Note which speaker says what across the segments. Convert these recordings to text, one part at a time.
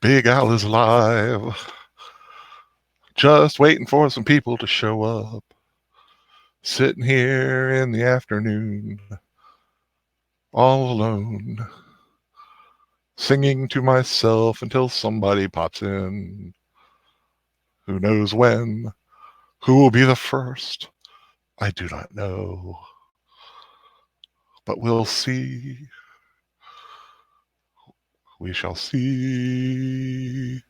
Speaker 1: Big Al is live. Just waiting for some people to show up. Sitting here in the afternoon, all alone. Singing to myself until somebody pops in. Who knows when? Who will be the first? I do not know. But we'll see. We shall see.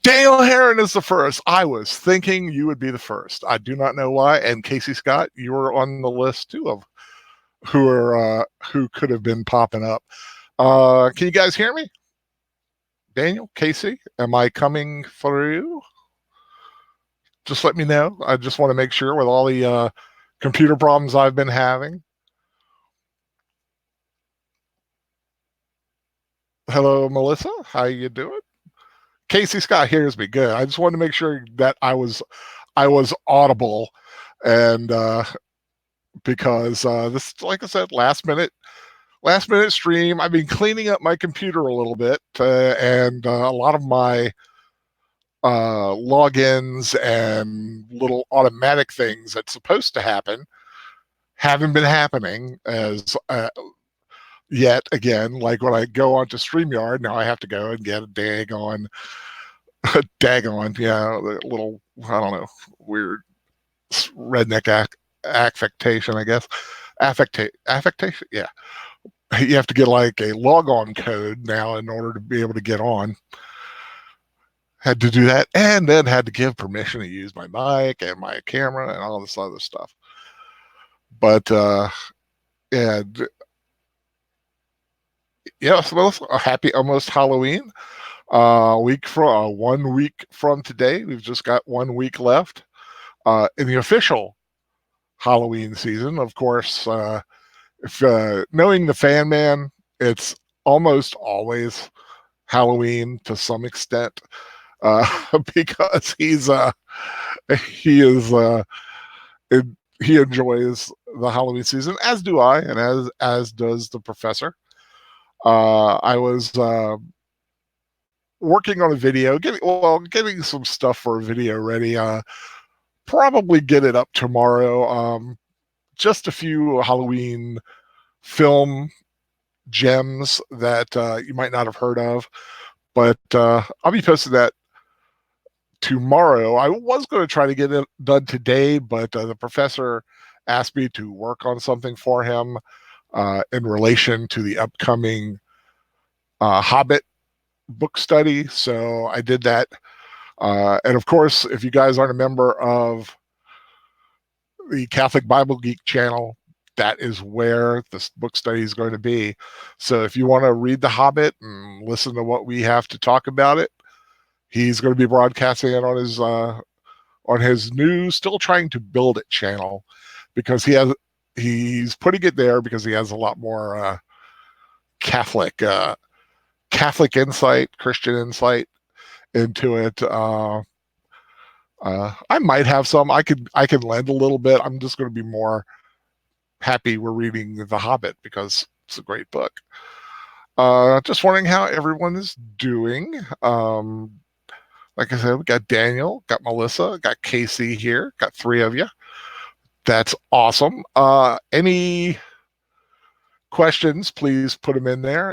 Speaker 1: Daniel Herron is the first. I was thinking you would be the first. I do not know why. And Casey Scott, you were on the list too of who could have been popping up. Can you guys hear me? Daniel, Casey, am I coming through? Just let me know. I just want to make sure with all the computer problems I've been having. Hello, Melissa. How you doing? Casey Scott hears me. Good. I just wanted to make sure that I was audible, and because this, like I said, last minute stream. I've been cleaning up my computer a little bit, and a lot of my logins and little automatic things that's supposed to happen haven't been happening as yet. Again, like when I go onto StreamYard, now I have to go and get a daggone, yeah, little, I don't know, weird redneck affectation, I guess. Affectation, yeah. You have to get like a logon code now in order to be able to get on. Had to do that, and then had to give permission to use my mic and my camera and all this other stuff. But yeah, well, a happy almost Halloween. 1 week from today, we've just got 1 week left in the official Halloween season. Of course, if knowing the fan man, it's almost always Halloween to some extent, because he enjoys the Halloween season, as do I, and as does the professor. I was working on a video, getting some stuff for a video ready. Probably get it up tomorrow. Just a few Halloween film gems that you might not have heard of, but I'll be posting that tomorrow. I was going to try to get it done today, but the professor asked me to work on something for him in relation to the upcoming Hobbit book study. So I did that. And of course, if you guys aren't a member of the Catholic Bible Geek channel, that is where this book study is going to be. So if you want to read The Hobbit and listen to what we have to talk about it, he's going to be broadcasting it on his new, still trying to build it channel, because he's putting it there because he has a lot more Catholic insight, Christian insight into it. I might have some. I can lend a little bit. I'm just going to be more happy we're reading The Hobbit because it's a great book. Just wondering how everyone is doing. Like I said, we got Daniel, got Melissa, got Casey here, got 3 of you. That's awesome. Any questions, please put them in there.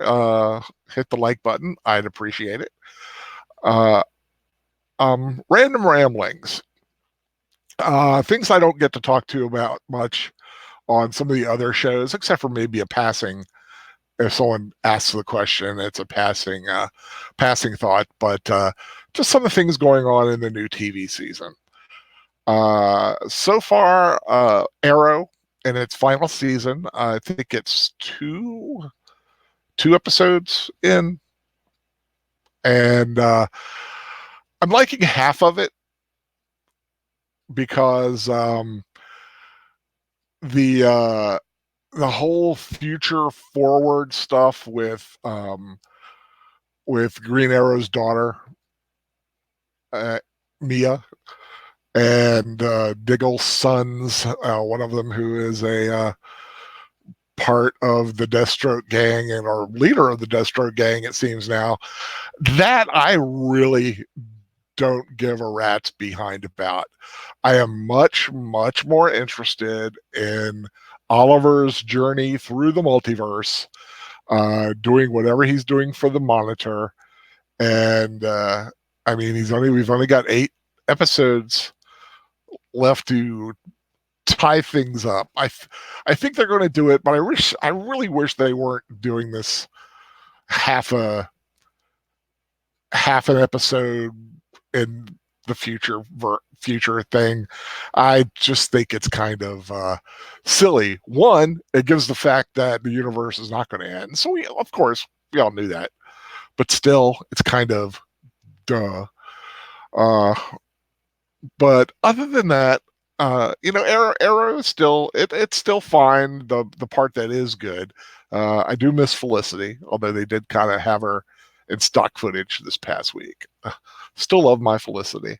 Speaker 1: Hit the like button. I'd appreciate it. Random ramblings. Things I don't get to talk to about much on some of the other shows, except for maybe a passing, if someone asks the question, it's a passing thought, but just some of the things going on in the new TV season. So far, Arrow in its final season, I think it's two episodes in, and I'm liking half of it because the whole future forward stuff with Green Arrow's daughter, Mia, and Diggle's sons, one of them who is a part of the Deathstroke gang and or leader of the Deathstroke gang, it seems now, that I really don't give a rat's behind about. I am much, much more interested in Oliver's journey through the multiverse, doing whatever he's doing for the Monitor. And I mean, we've only got 8 episodes left to tie things up. I think they're going to do it, but I really wish they weren't doing this half an episode in the future thing. I just think it's kind of silly. One, it gives the fact that the universe is not going to end. So of course, we all knew that, but still, it's kind of duh. But other than that, Arrow is still it's still fine. The part that is good. I do miss Felicity, although they did kind of have her in stock footage this past week. Still love my Felicity.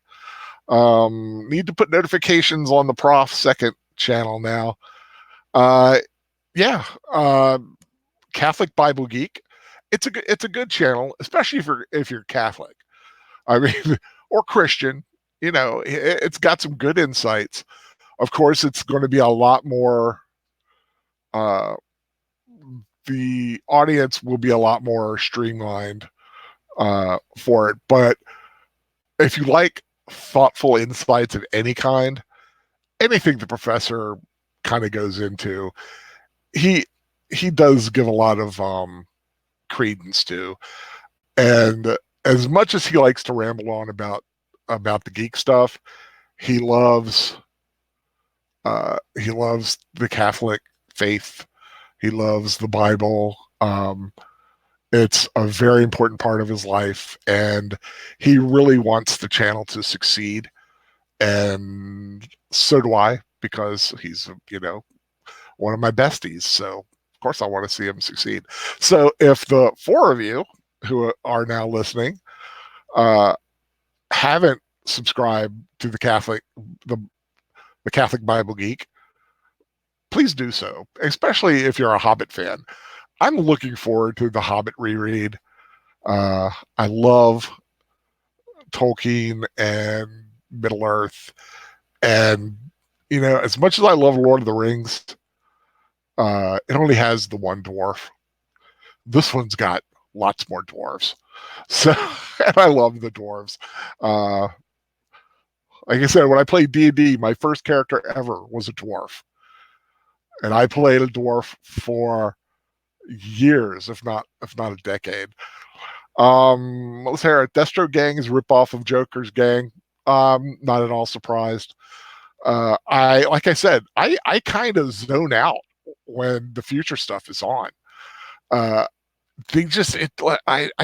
Speaker 1: Need to put notifications on the Prof second channel now. Catholic Bible Geek. It's a good channel, especially if you're Catholic. I mean, or Christian. It's got some good insights. Of course, it's going to be a lot more. The audience will be a lot more streamlined for it. But if you like thoughtful insights of any kind, anything the professor kind of goes into, he does give a lot of credence to. And as much as he likes to ramble on about the geek stuff, he loves the Catholic faith. He loves the Bible. It's a very important part of his life, and he really wants the channel to succeed. And so do I, because he's, one of my besties. So of course I want to see him succeed. So if the 4 of you who are now listening haven't subscribed to the Catholic Bible Geek, please do so, especially if you're a Hobbit fan. I'm looking forward to the Hobbit reread. I love Tolkien and Middle Earth, and as much as I love Lord of the Rings, it only has the one dwarf. This one's got lots more dwarves. So, and I love the dwarves. Like I said, when I played D&D, my first character ever was a dwarf. And I played a dwarf for years, if not a decade. Let's hear it. Deathstroke gang is a ripoff of Joker's gang. Not at all surprised. Like I said, I kind of zone out when the future stuff is on. I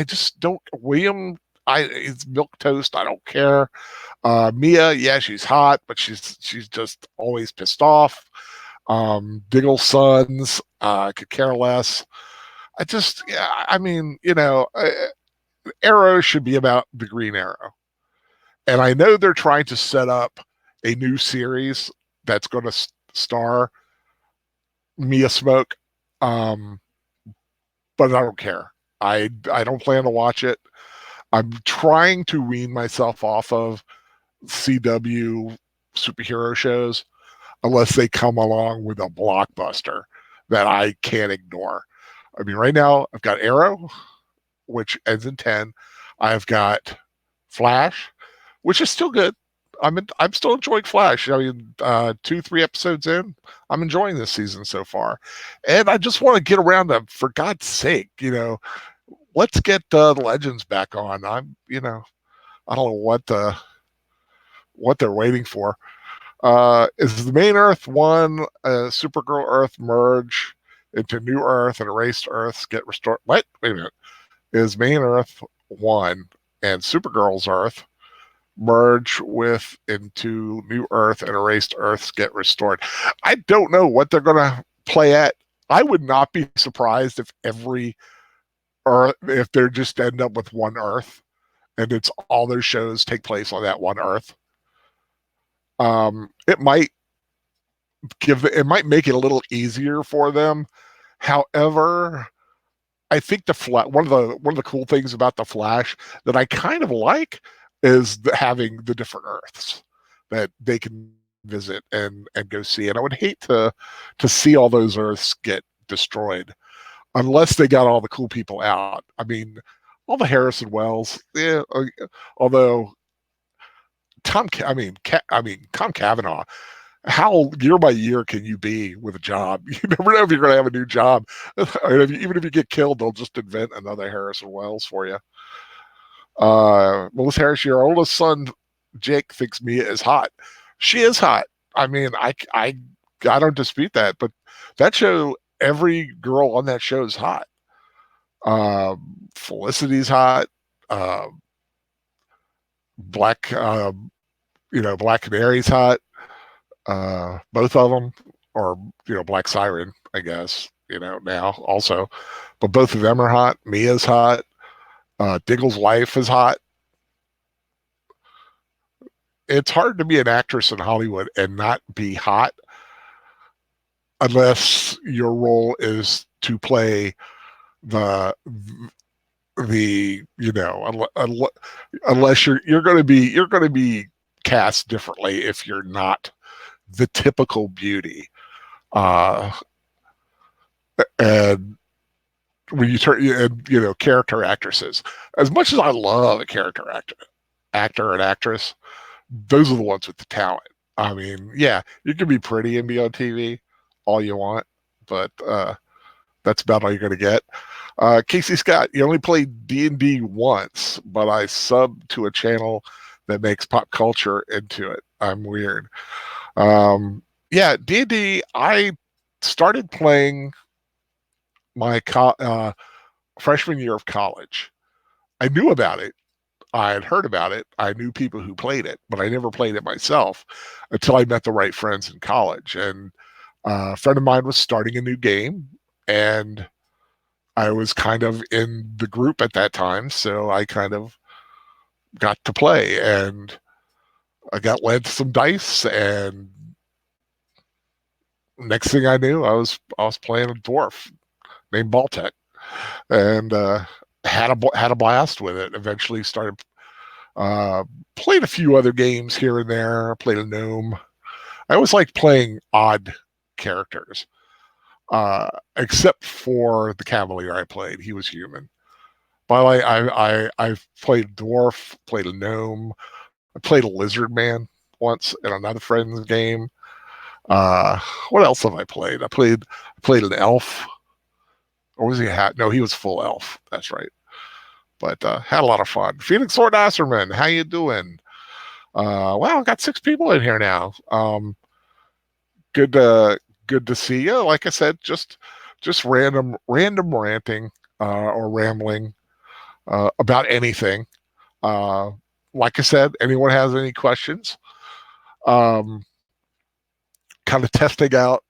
Speaker 1: just don't. William, it's milk toast. I don't care. Mia, yeah, she's hot, but she's just always pissed off. Diggle's sons, could care less. Arrow should be about the Green Arrow. And I know they're trying to set up a new series that's going to star Mia Smoke. But I don't care. I don't plan to watch it. I'm trying to wean myself off of CW superhero shows unless they come along with a blockbuster that I can't ignore. I mean, right now I've got Arrow, which ends in 10. I've got Flash, which is still good. I'm still enjoying Flash. I mean, 2-3 episodes in, I'm enjoying this season so far. And I just want to get around to, for God's sake, let's get the Legends back on. I don't know what they're waiting for. Is the main Earth 1, Supergirl Earth merge into New Earth and erased Earths get restored? What? Wait a minute. Is main Earth 1 and Supergirl's Earth merge into New Earth and erased Earths get restored? I don't know what they're going to play at. I would not be surprised if every Earth, if they just end up with one Earth and it's all their shows take place on that one Earth. It might make it a little easier for them However, I think one of the cool things about the Flash that I kind of like is having the different Earths that they can visit and go see. And I would hate to see all those Earths get destroyed unless they got all the cool people out. I mean, all the Harrison Wells, yeah. Although Tom Cavanaugh, how year by year can you be with a job? You never know if you're going to have a new job. Even if you get killed, they'll just invent another Harrison Wells for you. Melissa Harris, your oldest son, Jake, thinks Mia is hot. She is hot. I mean, I don't dispute that, but that show, every girl on that show is hot. Felicity's hot. Uh, Black, Black Canary's hot. Both of them, or Black Siren, I guess. Now also, but both of them are hot. Mia's hot. Diggle's wife is hot. It's hard to be an actress in Hollywood and not be hot unless your role is to play the unless you're going to be cast differently if you're not the typical beauty. And when you turn, and character actresses, as much as I love a character actor and actress, those are the ones with the talent. I mean, yeah, you can be pretty and be on TV all you want, but that's about all you're going to get. Casey Scott, you only played D&D once, but I subbed to a channel that makes pop culture into it. I'm weird. Yeah, D&D, I started playing my freshman year of college. I knew about it. I had heard about it. I knew people who played it, but I never played it myself until I met the right friends in college. And a friend of mine was starting a new game, and I was kind of in the group at that time, so I kind of got to play, and I got led some dice, and next thing I knew, I was playing a dwarf named Baltec, and had a blast with it. Eventually, started played a few other games here and there. Played a gnome. I always liked playing odd characters, except for the Cavalier I played. He was human. But I've played a dwarf, played a gnome. I played a lizard man once in another friend's game. What else have I played? I played an elf. Or was he a hat? No, he was full elf. That's right. But had a lot of fun. Phoenix Sword Asserman, how you doing? Well, I got 6 people in here now. Good to see you. Like I said, just random ranting or rambling about anything. Like I said, anyone has any questions? Kind of testing out,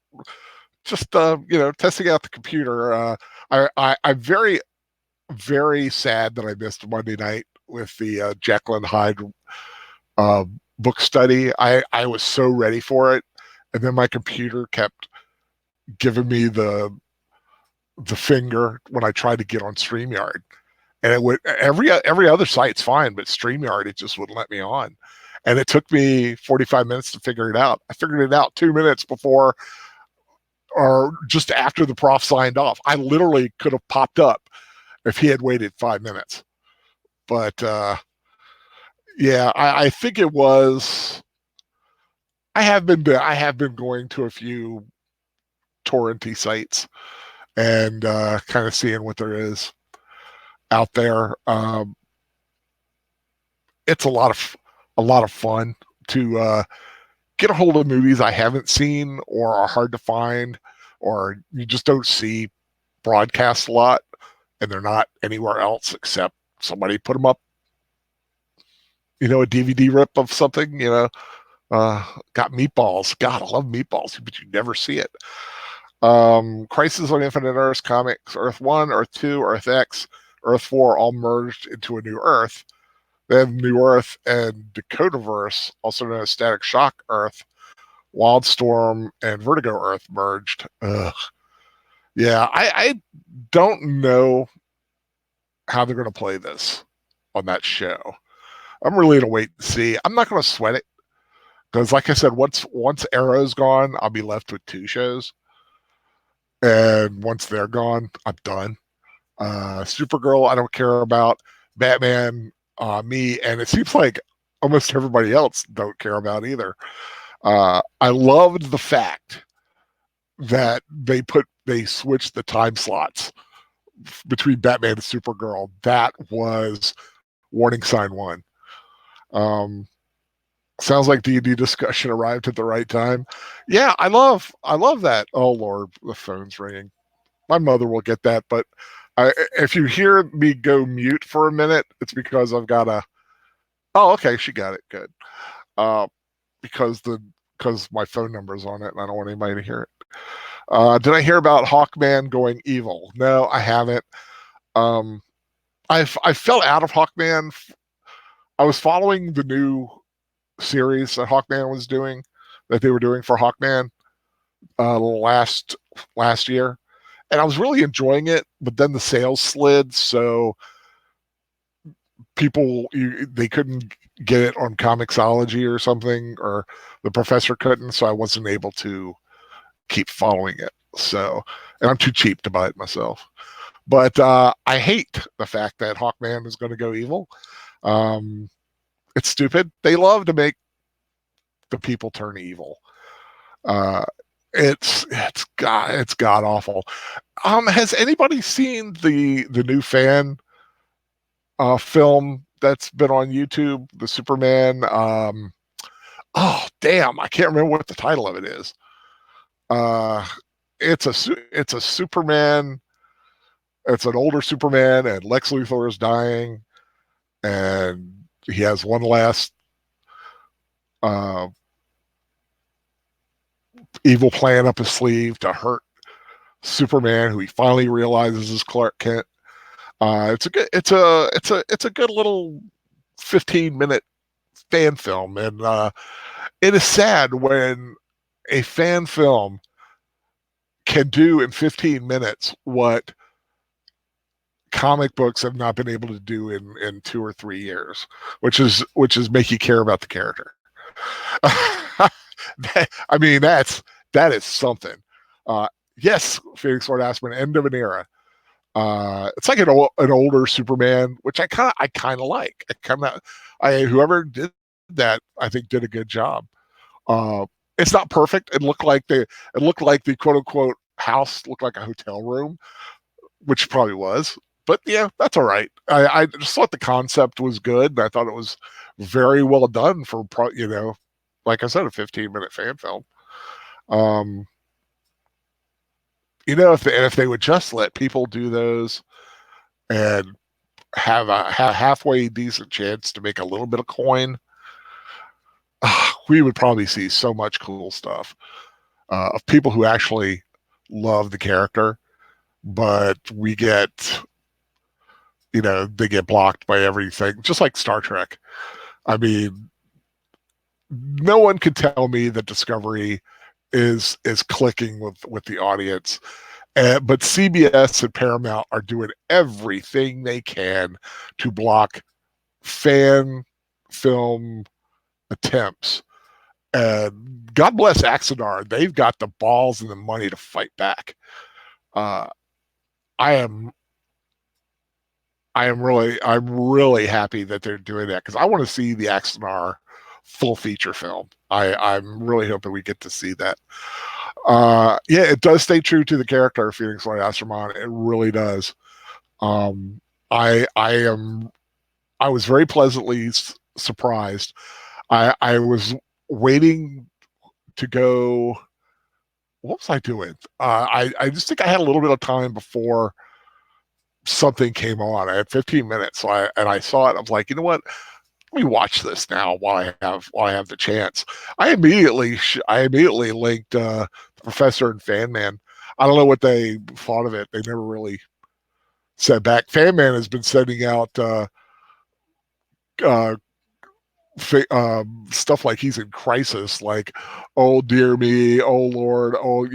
Speaker 1: testing out the computer. I'm very, very sad that I missed Monday night with the Jekyll and Hyde book study. I was so ready for it, and then my computer kept giving me the finger when I tried to get on StreamYard, and it would every other site's fine, but StreamYard it just wouldn't let me on, and it took me 45 minutes to figure it out. I figured it out 2 minutes before, or just after the prof signed off. I literally could have popped up if he had waited 5 minutes. But yeah, I think it was. I have been going to a few torrenty sites and kind of seeing what there is out there. It's a lot of fun to get a hold of movies I haven't seen or are hard to find, or you just don't see broadcast a lot, and they're not anywhere else except somebody put them up. A DVD rip of something. Got Meatballs. God, I love Meatballs, but you never see it. Crisis on Infinite Earths comics, Earth 1, Earth 2, Earth X, Earth 4 all merged into a new Earth. Then New Earth and Dakotaverse, also known as Static Shock Earth, Wildstorm, and Vertigo Earth merged. Ugh. Yeah, I don't know how they're going to play this on that show. I'm really going to wait and see. I'm not going to sweat it because, like I said, once Arrow's gone, I'll be left with two shows, and once they're gone, I'm done. Supergirl, I don't care about. Batman, me, and it seems like almost everybody else don't care about either. I loved the fact that they switched the time slots between Batman and Supergirl. That was warning sign one. Um, Sounds like D&D discussion arrived at the right time. Yeah, I love that. Oh Lord, the phone's ringing. My mother will get that, but if you hear me go mute for a minute, it's because I've got a. Oh, okay, she got it. Good. Uh, because my phone number's on it, and I don't want anybody to hear it. Did I hear about Hawkman going evil? No, I haven't. Um, I fell out of Hawkman. I was following the new series that Hawkman was doing, that they were doing for Hawkman last year, and I was really enjoying it. But then the sales slid, so they couldn't get it on Comixology or something, or the professor couldn't, so I wasn't able to keep following it. So, and I'm too cheap to buy it myself. But I hate the fact that Hawkman is going to go evil. Um, it's stupid. They love to make the people turn evil. Uh, it's god awful. Has anybody seen the new fan film that's been on YouTube? The Superman. Oh damn, I can't remember what the title of it is. Uh, it's a Superman. It's an older Superman, and Lex Luthor is dying, and he has one last uh, evil plan up his sleeve to hurt Superman, who he finally realizes is Clark Kent. It's a good little 15-minute fan film, and it is sad when a fan film can do in 15 minutes what comic books have not been able to do in 2 or 3 years, which is make you care about the character. I mean, that is something. Uh, yes, Phoenix Wright Aspen, end of an era. It's like an older Superman, which I kind of like. Whoever did that, I think did a good job. It's not perfect. It looked like the quote unquote house looked like a hotel room, which probably was. But yeah, that's all right. I just thought the concept was good, and I thought it was very well done for like I said, a 15-minute fan film. Um, if they would just let people do those and have a halfway decent chance to make a little bit of coin, we would probably see so much cool stuff of people who actually love the character, but they get blocked by everything, just like Star Trek. I mean, no one can tell me that Discovery is clicking with the audience. But CBS and Paramount are doing everything they can to block fan film attempts. And God bless Axanar; they've got the balls and the money to fight back. Uh, I am I'm really happy that they're doing that because I want to see the Axanar full feature film. I'm really hoping we get to see that. Yeah, it does stay true to the character of Phoenix Wright Astronaut. It really does. Um, I was very pleasantly surprised. I was waiting to go. What was I doing? I just think I had a little bit of time before something came on. I had 15 minutes, and I saw it. I was like, you know what? Let me watch this now while I have the chance. I immediately linked the Professor and Fan Man. I don't know what they thought of it. They never really said back. Fan Man has been sending out uh, stuff like he's in crisis, like, oh dear me, oh Lord, oh,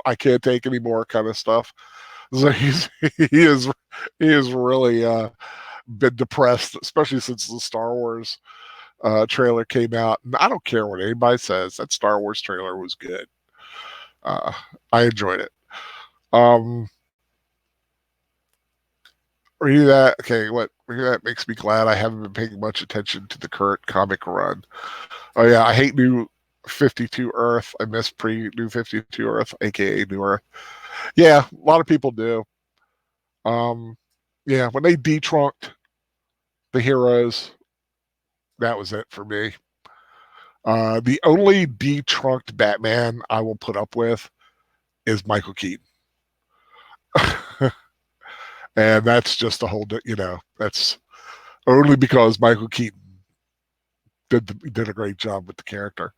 Speaker 1: I can't take anymore kind of stuff. So he is he is really been depressed, especially since the Star Wars trailer came out. And I don't care what anybody says, that Star Wars trailer was good. Uh, I enjoyed it. Reading that, okay, reading that makes me glad I haven't been paying much attention to the current comic run. Oh yeah, I hate New 52 Earth. I miss pre New 52 Earth, aka New Earth. Yeah, a lot of people do. Um, yeah, when they detrunked the heroes, that was it for me. The only detrunked Batman I will put up with is Michael Keaton. And that's just a whole, that's only because Michael Keaton did a great job with the character.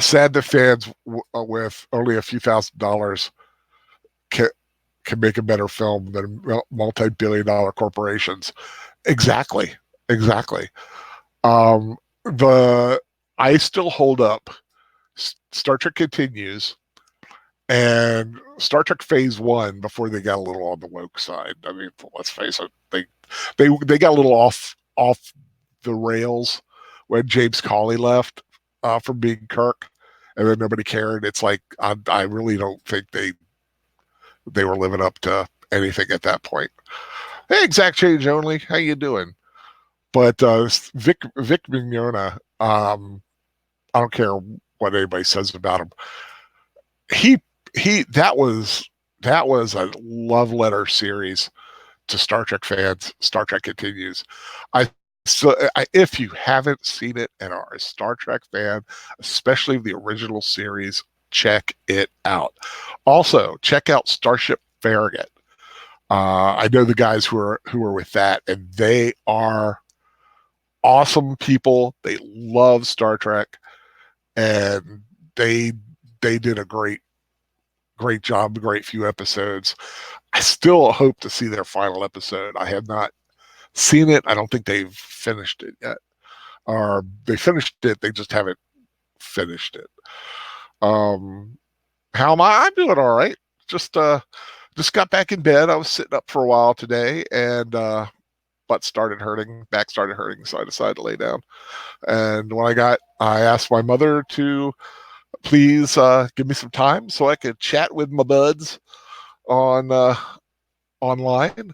Speaker 1: Sad that fans with only a few $1,000s can make a better film than multi-billion-dollar corporations. Exactly. The I still hold up Star Trek Continues and Star Trek Phase One before they got a little on the woke side. I mean, let's face it, they got a little off the rails when James Cawley left from being Kirk, and then nobody cared. It's like I really don't think they were living up to anything at that point. Hey, exact change only. How you doing? But Vic Mignogna, I don't care what anybody says about him. He that was a love letter series to Star Trek fans. Star Trek Continues. If you haven't seen it and are a Star Trek fan, especially the original series, check it out. Also, check out Starship Farragut. I know the guys who are with that, and they are awesome people. They love Star Trek, and they did a great job, great few episodes. I still hope to see their final episode. I have not seen it. I don't think they've finished it yet. Or they finished it, they just haven't finished it. How am I? I'm doing all right. Just got back in bed. I was sitting up for a while today, and back started hurting, so I decided to lay down. And when I asked my mother to please give me some time so I could chat with my buds on online,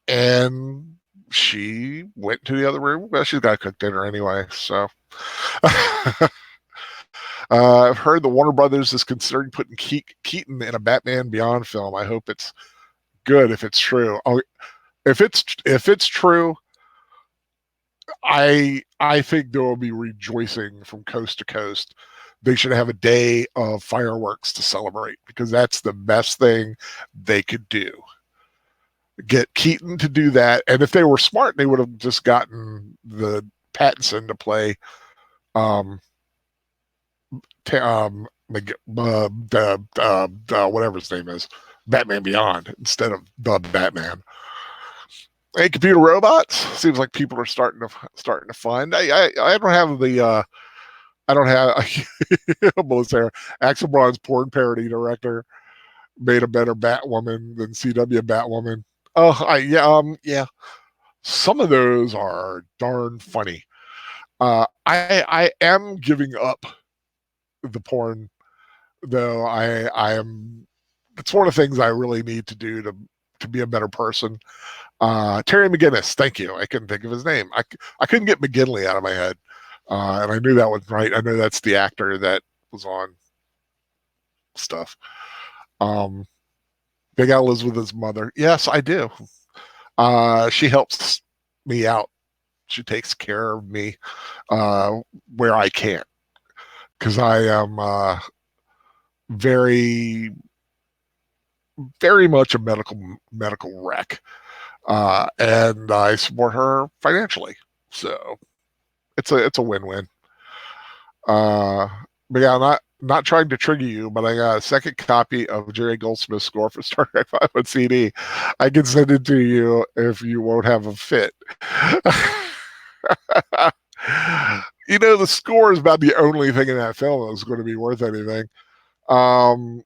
Speaker 1: and she went to the other room. Well, she's got to cook dinner anyway, so. I've heard the Warner Brothers is considering putting Keaton in a Batman Beyond film. I hope it's good if it's true. If it's true, I think there will be rejoicing from coast to coast. They should have a day of fireworks to celebrate, because that's the best thing they could do. Get Keaton to do that, and if they were smart, they would have just gotten the Pattinson to play whatever his name is, Batman Beyond, instead of the Batman. Hey, computer robots. Seems like people are starting to find. I don't have the. I don't have. Melissa, Axel Braun's porn parody director made a better Batwoman than CW Batwoman. Oh, yeah. Some of those are darn funny. I am giving up the porn, though. I am. It's one of the things I really need to do to be a better person. Terry McGinnis, thank you. I couldn't think of his name. I couldn't get McGinley out of my head, and I knew that was right. I know that's the actor that was on stuff. Big Al lives with his mother. Yes, I do. She helps me out. She takes care of me where I can't, because I am very, very much a medical wreck, and I support her financially. So it's a win-win. But yeah, not trying to trigger you, but I got a second copy of Jerry Goldsmith's score for Star Trek 5 on CD. I can send it to you if you won't have a fit. You know, the score is about the only thing in that film that's going to be worth anything. Um,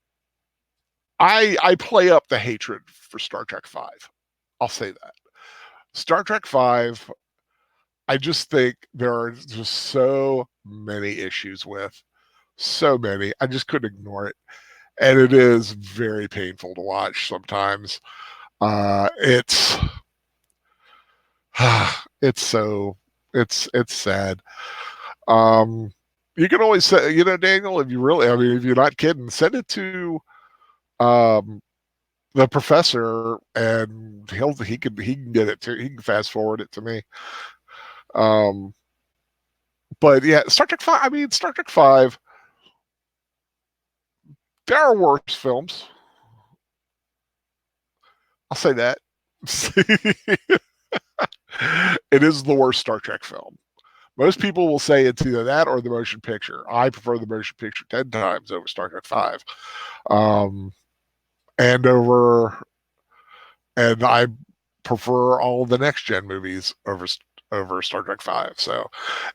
Speaker 1: I play up the hatred for Star Trek 5. I'll say that. Star Trek 5, I just think there are just so many issues with. So many. I just couldn't ignore it. And it is very painful to watch sometimes. It's it's so it's sad. Um, you can always say, you know, Daniel, if you really, I mean, if you're not kidding, send it to um, the professor, and he can get it to, he can fast forward it to me. Um, but yeah, Star Trek 5. I mean, Star Trek 5. There are worse films. I'll say that. It is the worst Star Trek film. Most people will say it's either that or the motion picture. I prefer the motion picture 10 times over Star Trek 5. Um, and over, and I prefer all the next gen movies over Star Trek 5. So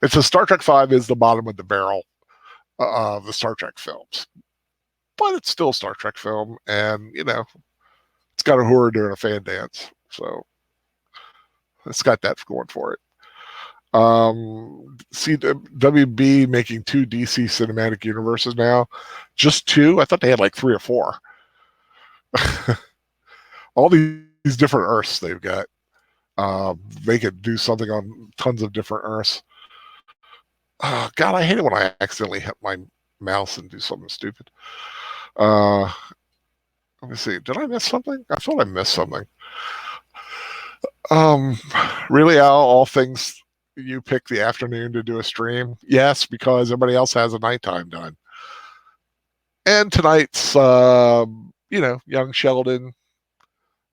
Speaker 1: it's a Star Trek 5 is the bottom of the barrel of the Star Trek films. But it's still a Star Trek film, and you know, it's got a Uhura doing a fan dance. So it's got that going for it. WB making 2 DC cinematic universes now. Just 2? I thought they had like 3 or 4. All these different Earths they've got. They could do something on tons of different Earths. God, I hate it when I accidentally hit my mouse and do something stupid. Let me see. Did I miss something? I thought I missed something. Really, Al, all things you pick the afternoon to do a stream? Yes, because everybody else has a nighttime done. And tonight's, you know, Young Sheldon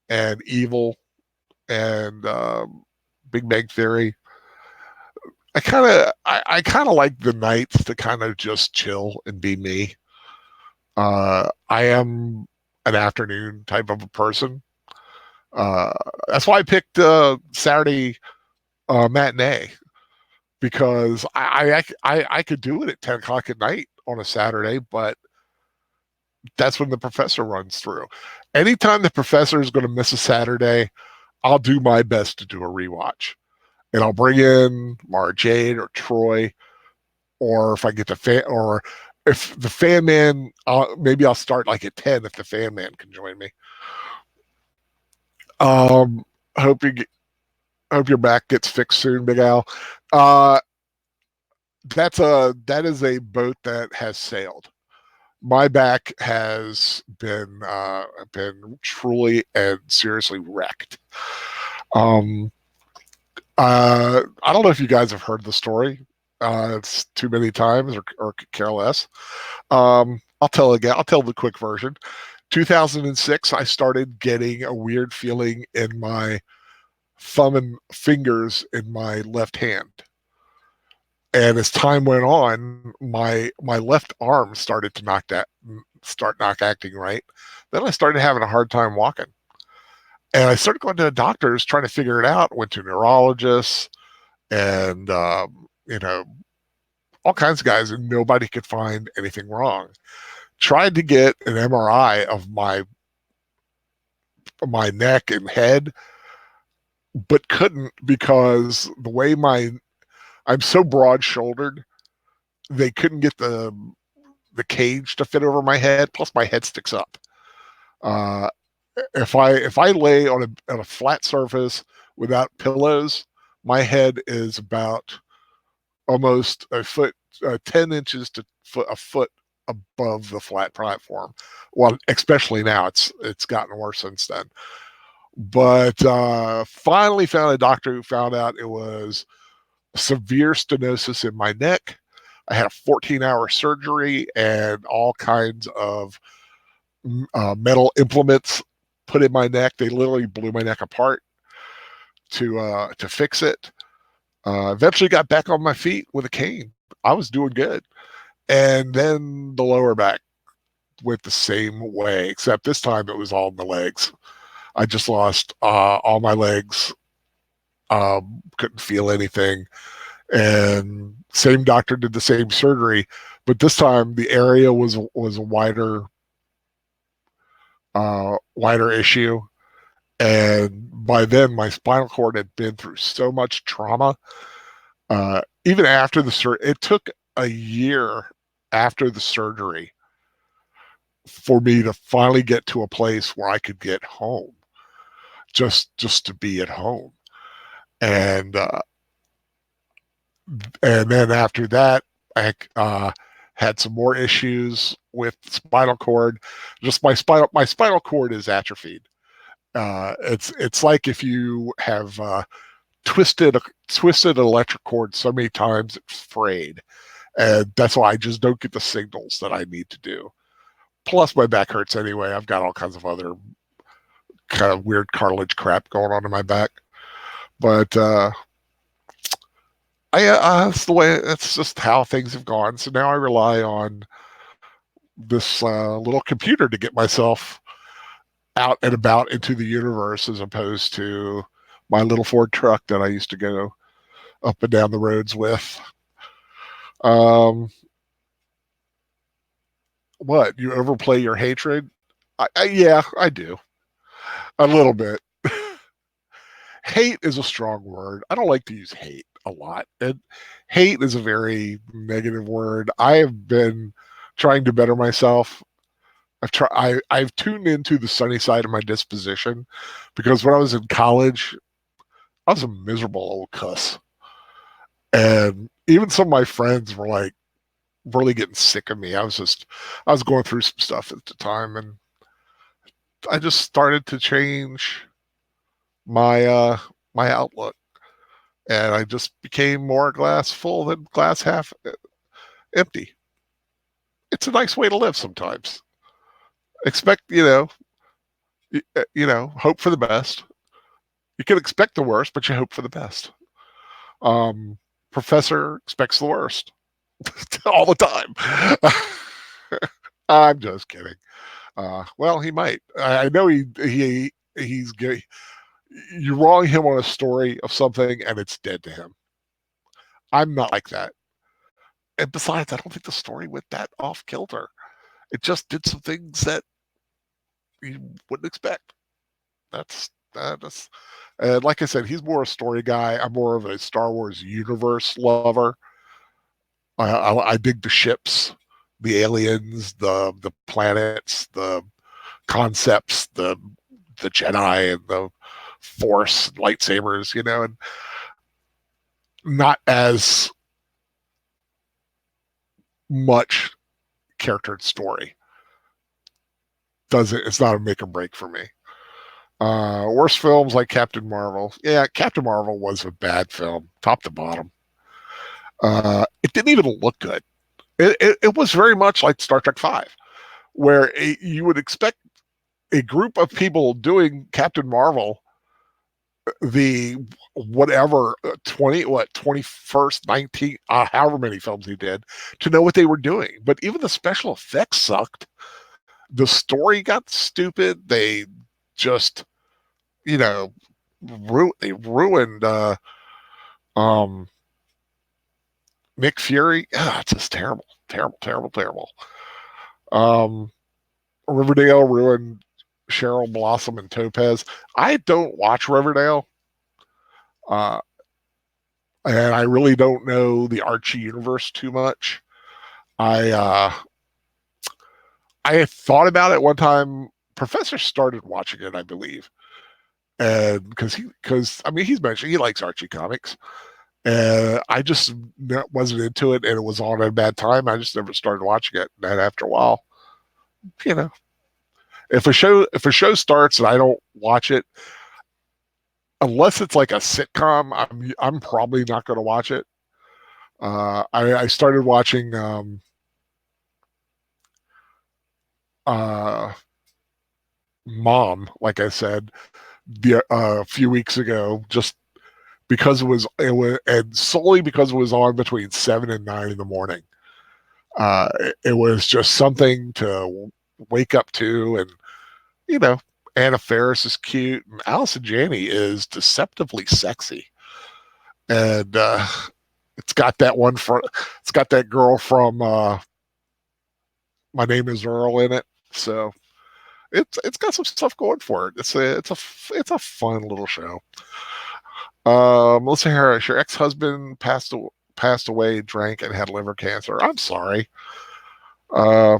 Speaker 1: and Evil and Big Bang Theory. I kind of like the nights to kind of just chill and be me. I am an afternoon type of a person. That's why I picked Saturday matinee, because I could do it at 10 o'clock at night on a Saturday, but that's when the professor runs through. Anytime the professor is going to miss a Saturday, I'll do my best to do a rewatch. And I'll bring in Mara Jade or Troy, or if I get or if the fan man, maybe I'll start like at 10 if the fan man can join me. Um, hope your back gets fixed soon, Big Al. That is a boat that has sailed. My back has been truly and seriously wrecked. I don't know if you guys have heard the story. It's too many times or care less. I'll tell again. I'll tell the quick version. 2006, I started getting a weird feeling in my thumb and fingers in my left hand. And as time went on, my left arm started to start not acting right. Then I started having a hard time walking. And I started going to doctors trying to figure it out. Went to neurologists and you know, all kinds of guys, and nobody could find anything wrong. Tried to get an MRI of my neck and head, but couldn't, because the way I'm so broad shouldered, they couldn't get the cage to fit over my head. Plus, my head sticks up. If I lay on a flat surface without pillows, my head is about almost a foot, 10 inches to a foot above the flat platform. Well, especially now, it's gotten worse since then. But finally found a doctor who found out it was severe stenosis in my neck. I had a 14-hour surgery and all kinds of metal implements put in my neck. They literally blew my neck apart to fix it. Eventually got back on my feet with a cane. I was doing good. And then the lower back went the same way, except this time it was all in the legs. I just lost all my legs, couldn't feel anything. And same doctor did the same surgery, but this time the area was a wider issue. And by then, my spinal cord had been through so much trauma. Even after the surgery, it took a year after the surgery for me to finally get to a place where I could get home, just to be at home. And then after that, I had some more issues with spinal cord. Just my spinal cord is atrophied. It's like if you have twisted an electric cord so many times it's frayed, and that's why I just don't get the signals that I need to do. Plus, my back hurts anyway. I've got all kinds of other kind of weird cartilage crap going on in my back. But that's the way. That's just how things have gone. So now I rely on this little computer to get myself out and about into the universe, as opposed to my little Ford truck that I used to go up and down the roads with. What, you overplay your hatred? Yeah, I do a little bit. Hate is a strong word. I don't like to use hate a lot. And hate is a very negative word. I have been trying to better myself. I've tuned into the sunny side of my disposition, because when I was in college, I was a miserable old cuss. And even some of my friends were like really getting sick of me. I was going through some stuff at the time, and I just started to change my my outlook, and I just became more glass full than glass half empty. It's a nice way to live sometimes. Expect, hope for the best. You can expect the worst, but you hope for the best. Professor expects the worst all the time. I'm just kidding. Well, he might. I know he's good. You wrong him on a story of something, and it's dead to him. I'm not like that. And besides, I don't think the story went that off kilter. It just did some things that you wouldn't expect. That's and like I said, he's more a story guy. I'm more of a Star Wars universe lover. I dig the ships, the aliens, the planets, the concepts, the Jedi and the Force, lightsabers, and not as much character and story. It's not a make or break for me. Worst films like Captain Marvel. Yeah, Captain Marvel was a bad film, top to bottom. It didn't even look good. It was very much like Star Trek V, where you would expect a group of people doing Captain Marvel, the whatever 21st 19 however many films he did, to know what they were doing. But even the special effects sucked. The story got stupid. They just they ruined Nick Fury. It's just terrible. Riverdale ruined Cheryl Blossom and Topaz. I don't watch Riverdale. And I really don't know the Archie universe too much. I had thought about it one time. Professor started watching it, I believe. And because he's mentioned he likes Archie comics. And I just wasn't into it, and it was on at a bad time. I just never started watching it. And after a while, if a show starts and I don't watch it, unless it's like a sitcom, I'm probably not going to watch it. I started watching Mom, like I said, a few weeks ago, just because it was, and solely because it was on between 7 and 9 in the morning. It was just something to wake up to, and you know, Anna Faris is cute, and Allison Janney is deceptively sexy, and it's got that one for it's got that girl from My Name Is Earl in it, so it's got some stuff going for it. It's a fun little show. Melissa Harris, your ex-husband passed away, drank, and had liver cancer. I'm sorry. Uh,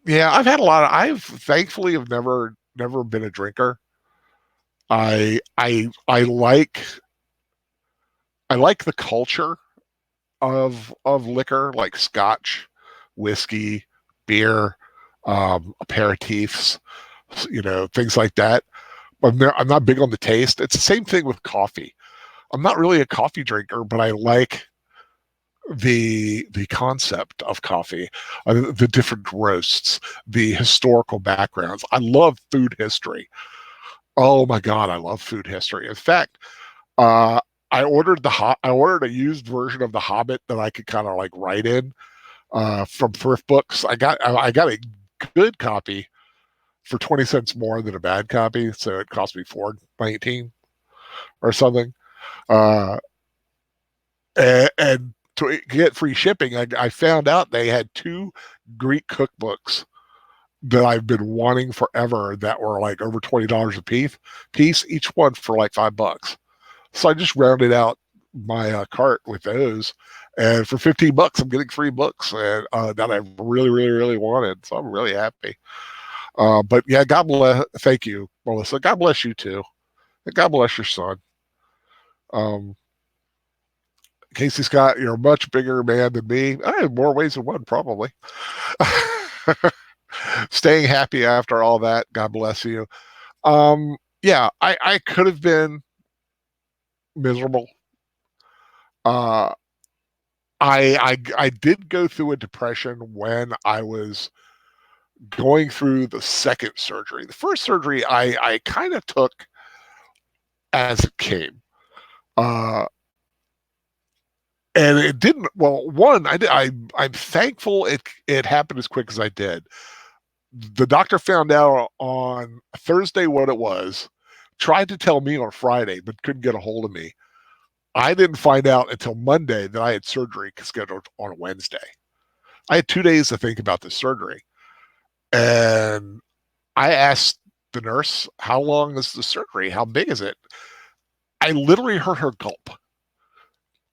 Speaker 1: yeah, I've had a lot of. I've thankfully have never been a drinker. I like the culture of liquor, like scotch, whiskey, beer, aperitifs, things like that. I'm not big on the taste. It's the same thing with coffee. I'm not really a coffee drinker, but I like the concept of coffee, the different roasts, the historical backgrounds. I love food history. Oh my god, I love food history. In fact, uh, I ordered a used version of The Hobbit that I could kind of like write in from thrift books. I got a good copy for 20 cents more than a bad copy, so it cost me $4.19 or something. Uh, and to get free shipping, I found out they had two Greek cookbooks that I've been wanting forever that were like over $20 a piece, each one for like $5. So I just rounded out my cart with those, and for $15, I'm getting 3 books and that I really, really, really wanted. So I'm really happy. But yeah, God bless. Thank you, Melissa. God bless you too. And God bless your son. Um, Casey Scott, you're a much bigger man than me. I have more ways than one, probably. Staying happy after all that. God bless you. Yeah, I could have been miserable. Uh, I did go through a depression when I was going through the second surgery. The first surgery I kind of took as it came. Uh, and it didn't. Well, one, I'm thankful it happened as quick as I did. The doctor found out on Thursday what it was, tried to tell me on Friday, but couldn't get a hold of me. I didn't find out until Monday that I had surgery scheduled on a Wednesday. I had 2 days to think about this surgery. And I asked the nurse, how long is the surgery? How big is it? I literally heard her gulp.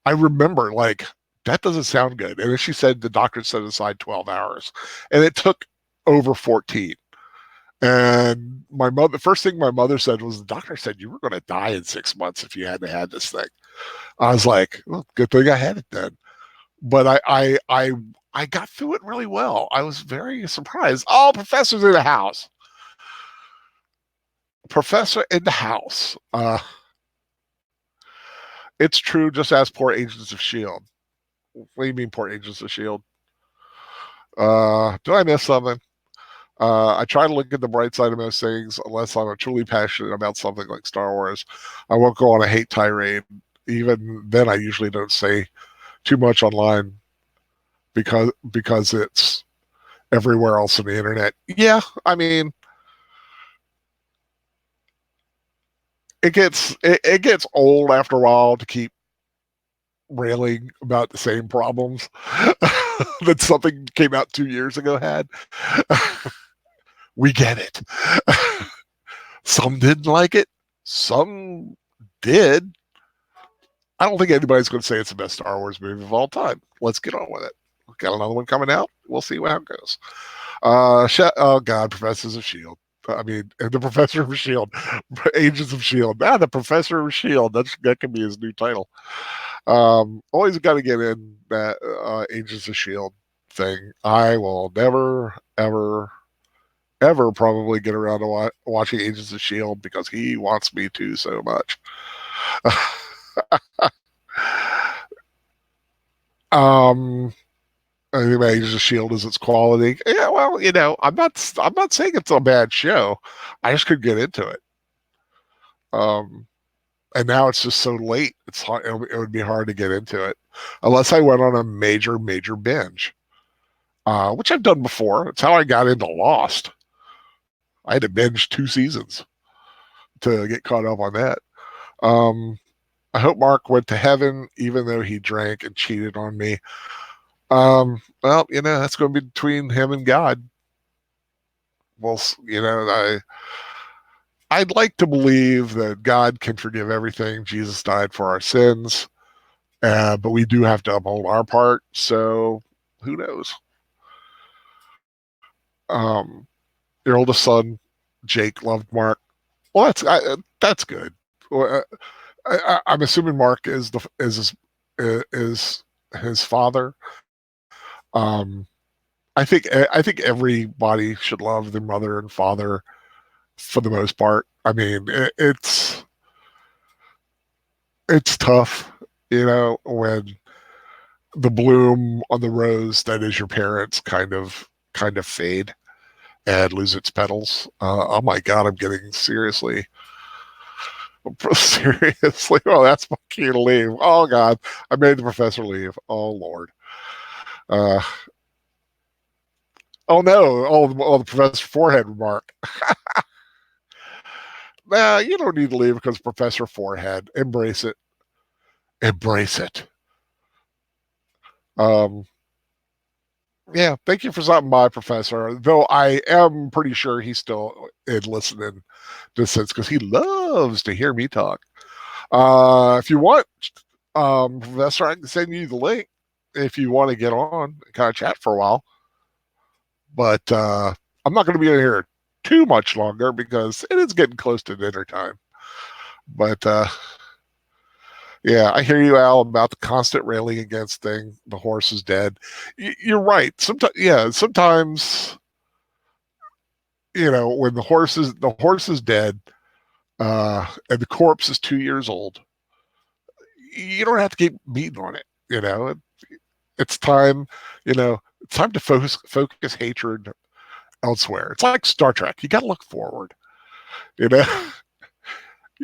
Speaker 1: I remember, like, that doesn't sound good. And then she said the doctor set aside 12 hours. And it took over 14. And the first thing my mother said was, the doctor said you were going to die in 6 months if you hadn't had this thing. I was like, well, good thing I had it then. But I got through it really well. I was very surprised. Oh, professor's in the house. Professor in the house. It's true. Just ask poor Agents of Shield. What do you mean, poor Agents of Shield? Did I miss something? I try to look at the bright side of most things, unless I'm truly passionate about something like Star Wars. I won't go on a hate tirade. Even then, I usually don't say too much online because it's everywhere else on the internet. Yeah, I mean, it gets old after a while to keep railing about the same problems that something came out 2 years ago had. We get it. Some didn't like it. Some did. I don't think anybody's going to say it's the best Star Wars movie of all time. Let's get on with it. Got another one coming out. We'll see how it goes. Oh God, Professors of Shield. I mean, the Professor of Shield, Agents of Shield. The Professor of Shield. That could be his new title. Always got to get in that Agents of Shield thing. I will never, ever, ever probably get around to watching Agents of Shield because he wants me to so much. um, I think Agents of Shield is its quality. Yeah, well, I'm not saying it's a bad show. I just couldn't get into it. Um, and now it's just so late. It would be hard to get into it unless I went on a major, major binge. which I've done before. It's how I got into Lost. I had to binge 2 seasons to get caught up on that. Um, I hope Mark went to heaven, even though he drank and cheated on me. Well, that's going to be between him and God. Well, I'd like to believe that God can forgive everything. Jesus died for our sins, but we do have to uphold our part. So who knows? Your oldest son, Jake, loved Mark. Well, that's good. Well, I'm assuming Mark is his father. Um, I think everybody should love their mother and father for the most part. I mean, it's tough, when the bloom on the rose that is your parents kind of fade and lose its petals. Oh my God, I'm getting seriously. Seriously, oh, that's my key to leave. Oh God, I made the professor leave. Oh Lord. Uh, oh no. Oh, the professor forehead remark. Nah, you don't need to leave because Professor Forehead. Embrace it. Embrace it. Um, yeah, thank you for stopping by, Professor. Though I am pretty sure he's still in listening distance because he loves to hear me talk. If you want, Professor, I can send you the link if you want to get on and kind of chat for a while. But I'm not going to be in here too much longer because it is getting close to dinner time. But yeah, I hear you, Al, about the constant railing against thing. The horse is dead. You're right. Sometimes, when the horse is dead, and the corpse is 2 years old, you don't have to keep beating on it. It's time. It's time to focus hatred elsewhere. It's like Star Trek. You got to look forward.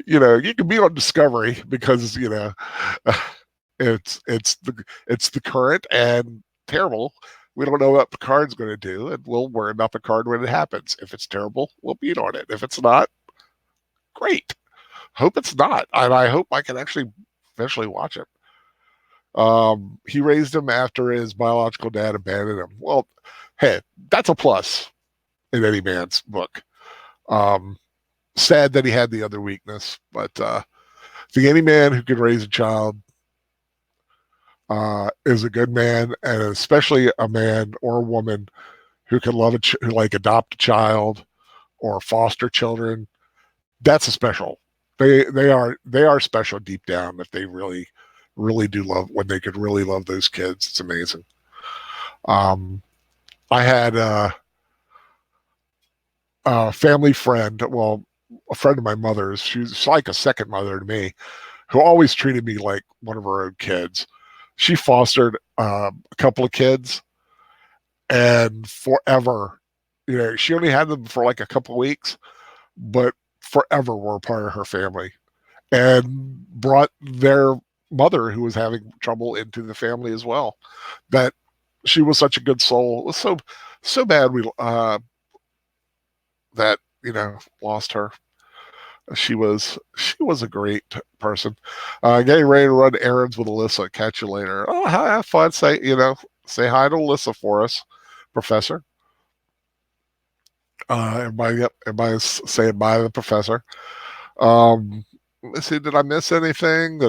Speaker 1: You know, you can be on Discovery because it's the current and terrible. We don't know what Picard's going to do, and we'll worry about Picard when it happens. If it's terrible, we'll beat on it. If it's not, great. Hope it's not, and I hope I can actually eventually watch it. He raised him after his biological dad abandoned him. Well, hey, that's a plus in any man's book. Um, Sad that he had the other weakness, but I think any man who can raise a child is a good man, and especially a man or a woman who can who like adopt a child or foster children. That's a special. They are special deep down if they really really do love when they could really love those kids. It's amazing. Um, I had a family friend, well, a friend of my mother's. She's like a second mother to me, who always treated me like one of her own kids. She fostered a couple of kids, and forever, she only had them for like a couple of weeks, but forever were a part of her family, and brought their mother, who was having trouble, into the family as well. That she was such a good soul. It was so bad we that lost her. She was a great person. Getting ready to run errands with Alyssa. Catch you later. Oh, have fun. Say hi to Alyssa for us, Professor. Everybody's saying bye to the Professor. Let's see, did I miss anything?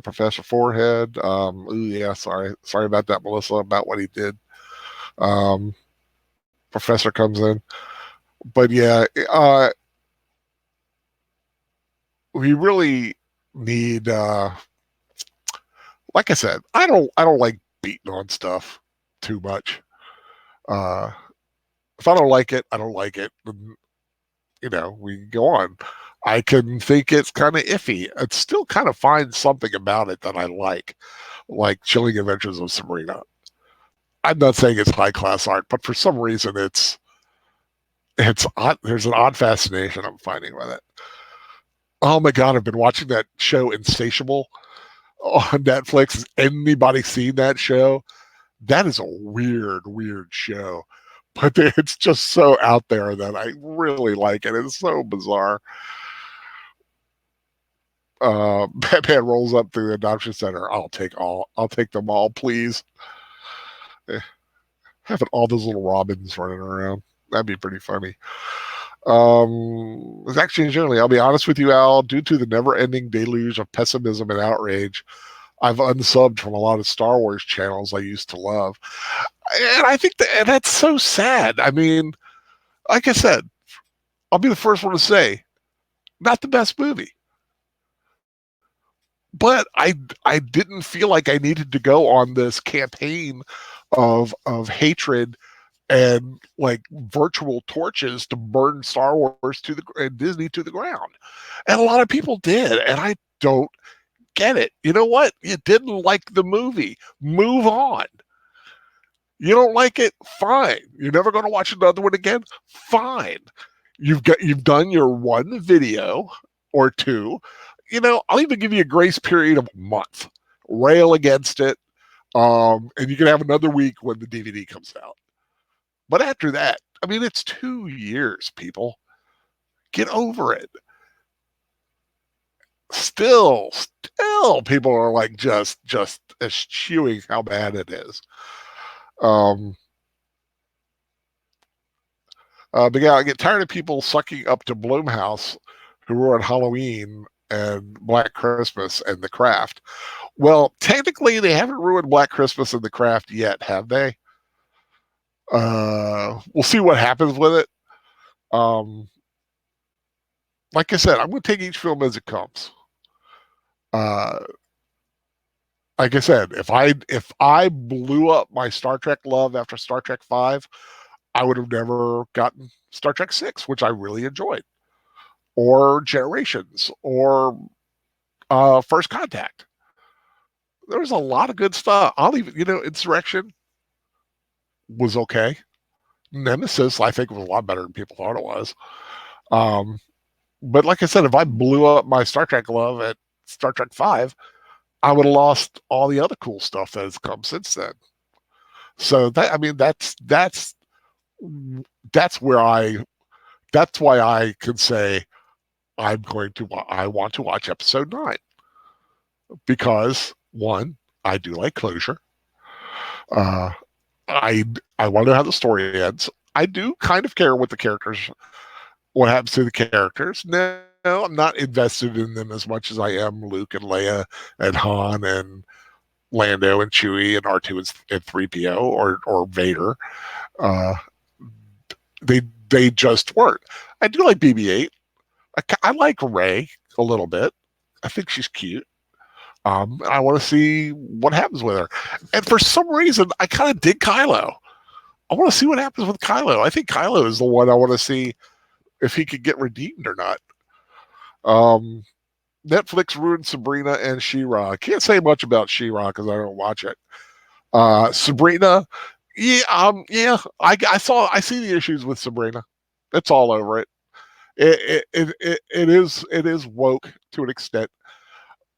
Speaker 1: Professor Forehead. Ooh, yeah, sorry about that, Melissa, about what he did. Um, Professor comes in, but yeah, we really need. Like I said, I don't like beating on stuff too much. Uh, if I don't like it, I don't like it. We go on. I can think it's kind of iffy. I'd still kind of find something about it that I like Chilling Adventures of Sabrina. I'm not saying it's high class art, but for some reason it's odd. There's an odd fascination I'm finding with it. Oh my God, I've been watching that show Insatiable on Netflix. Has anybody seen that show? That is a weird show, but it's just so out there that I really like it. It's so bizarre. Batman rolls up to the adoption center. I'll take them all, please. Eh, having all those little robins running around. That'd be pretty funny. It's actually generally, I'll be honest with you, Al, due to the never ending deluge of pessimism and outrage, I've unsubbed from a lot of Star Wars channels I used to love. And I think that's so sad. I mean, like I said, I'll be the first one to say, not the best movie. But I didn't feel like I needed to go on this campaign of hatred and like virtual torches to burn Star Wars to the and Disney to the ground. And a lot of people did, and I don't get it. You know what? You didn't like the movie. Move on. You don't like it? Fine. You're never going to watch another one again? Fine. You've done your one video or two. You know, I'll even give you a grace period of a month. Rail against it. And you can have another week when the DVD comes out. But after that, I mean, it's 2 years, people. Get over it. Still, people are like just eschewing how bad it is. But yeah, I get tired of people sucking up to Blumhouse who were on Halloween and Black Christmas and The Craft. Well, technically, they haven't ruined Black Christmas and The Craft yet, have they? We'll see what happens with it. Like I said, I'm going to take each film as it comes. Like I said, if I blew up my Star Trek love after Star Trek 5, I would have never gotten Star Trek 6, which I really enjoyed, or Generations, or First Contact. There was a lot of good stuff. I'll even, Insurrection was okay. Nemesis, I think, was a lot better than people thought it was. But like I said, if I blew up my Star Trek love at Star Trek 5, I would have lost all the other cool stuff that has come since then. So that's why I can say I want to watch episode 9, because one, I do like closure. I want to know how the story ends. I do kind of care what happens to the characters. No, I'm not invested in them as much as I am Luke and Leia and Han and Lando and Chewie and R2 and 3PO or Vader. They just weren't. I do like BB-8. I like Rey a little bit. I think she's cute. I want to see what happens with her. And for some reason, I kind of dig Kylo. I want to see what happens with Kylo. I think Kylo is the one I want to see if he could get redeemed or not. Netflix ruined Sabrina and She-Ra. I can't say much about She-Ra because I don't watch it. Sabrina, yeah. I see the issues with Sabrina. It's all over it. It is woke to an extent,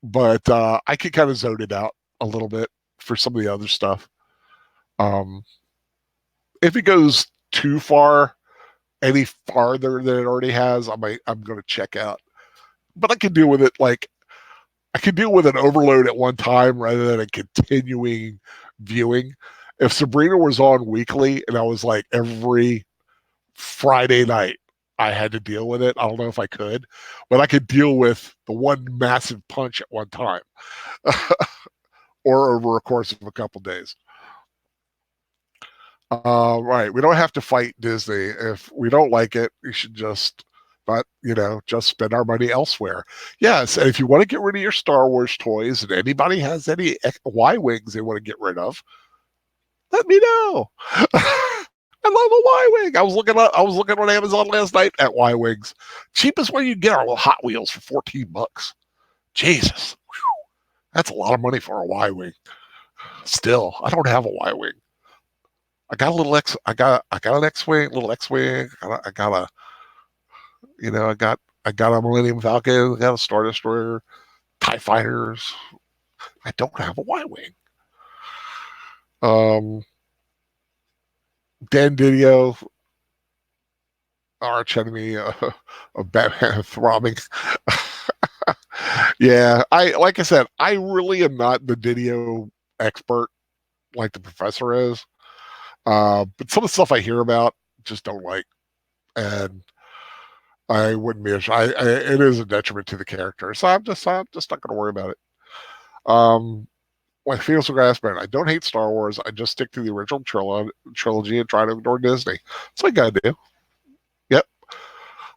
Speaker 1: but I can kind of zone it out a little bit for some of the other stuff. If it goes too far, any farther than it already has, I'm going to check out. But I can deal with it. Like, I can deal with an overload at one time rather than a continuing viewing. If Sabrina was on weekly and I was like every Friday night, I had to deal with it. I don't know if I could, but I could deal with the one massive punch at one time or over a course of a couple days. Right. We don't have to fight Disney. If we don't like it, we should just spend our money elsewhere. Yes. And if you want to get rid of your Star Wars toys and anybody has any Y-Wings they want to get rid of, let me know. I love a Y-Wing. I was looking on Amazon last night at Y-Wings. Cheapest one you get are Hot Wheels for $14. Jesus. Whew. That's a lot of money for a Y-Wing. Still, I don't have a Y-Wing. I got a little I got an X-Wing, little X-Wing. I got a Millennium Falcon, I got a Star Destroyer, TIE Fighters. I don't have a Y-Wing. Um, Dan Didio, arch enemy of Batman throbbing. Yeah, like I said, I really am not the Didio expert like the professor is. But some of the stuff I hear about just don't like, and I wouldn't be. It is a detriment to the character, so I'm just not going to worry about it. Like Felix Grassman, I don't hate Star Wars. I just stick to the original trilogy and try to ignore Disney. That's what I gotta do. Yep.